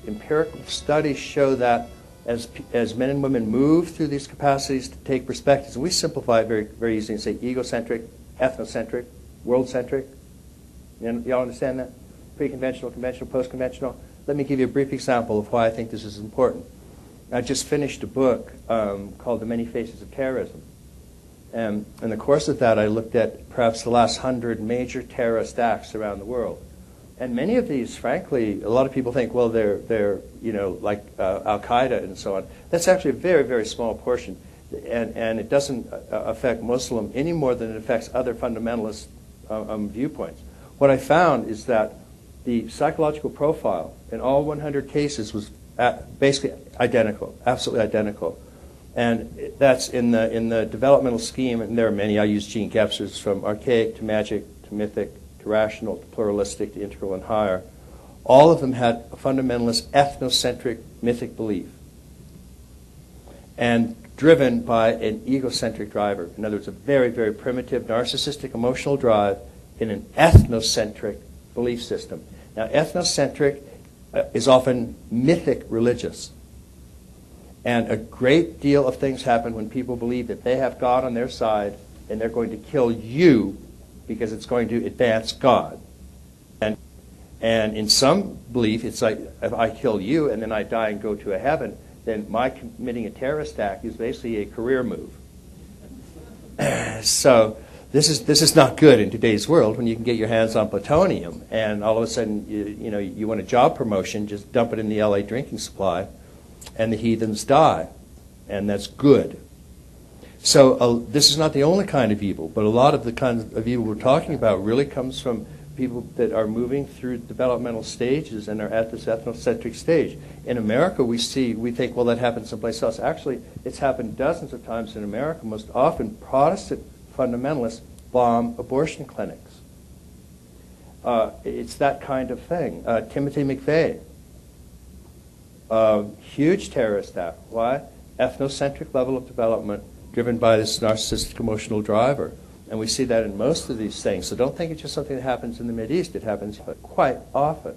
empirical studies show that as men and women move through these capacities to take perspectives, and we simplify it very, very easily and say egocentric, ethnocentric, world-centric. You all understand that? Pre-conventional, conventional, post-conventional. Let me give you a brief example of why I think this is important. I just finished a book called The Many Faces of Terrorism. And in the course of that, I looked at perhaps the last 100 major terrorist acts around the world. And many of these, frankly, a lot of people think, well, they're like Al-Qaeda and so on. That's actually a very, very small portion. And it doesn't affect Muslim any more than it affects other fundamentalist viewpoints. What I found is that the psychological profile in all 100 cases was basically identical, absolutely identical. And that's in the developmental scheme, and there are many. I use Gene Gebser's, from archaic to magic to mythic to rational to pluralistic to integral and higher. All of them had a fundamentalist ethnocentric mythic belief, and driven by an egocentric driver. In other words, a very, very primitive narcissistic emotional drive in an ethnocentric belief system. Now, ethnocentric is often mythic religious. And a great deal of things happen when people believe that they have God on their side and they're going to kill you because it's going to advance God. And in some belief, it's like, if I kill you and then I die and go to a heaven, then my committing a terrorist act is basically a career move. So this is not good in today's world when you can get your hands on plutonium and all of a sudden you want a job promotion, just dump it in the LA drinking supply, and the heathens die, and that's good. So this is not the only kind of evil, but a lot of the kind of evil we're talking about really comes from people that are moving through developmental stages and are at this ethnocentric stage. In America, we think, well, that happened someplace else. Actually, it's happened dozens of times in America. Most often, Protestant fundamentalists bomb abortion clinics. It's that kind of thing. Timothy McVeigh, huge terrorist act. Why? Ethnocentric level of development driven by this narcissistic emotional driver. And we see that in most of these things. So don't think it's just something that happens in the Mideast. It happens quite often.